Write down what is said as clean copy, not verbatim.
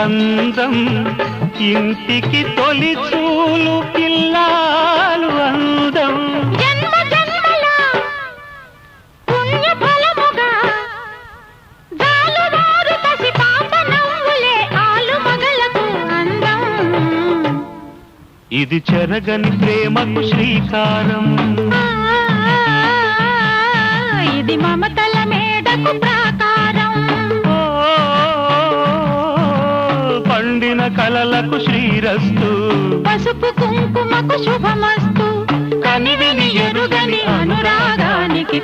అందం ఇంటికి తొలి చూలు పిల్లాలు అందం జన్మ జన్మల పుణ్య ఫలముగా జాలువారు పసి పాప నవ్వులే ఆలు మగలకు అందం ఇది చెరగని ప్రేమకు శ్రీకారం ఇది మమతల మేడకు ప్రాకారం పండిన కలలకు శ్రీరస్తు పసుపు కుంకుమకు శుభమస్తు కనివిని ఎరుగని అనురాగానికి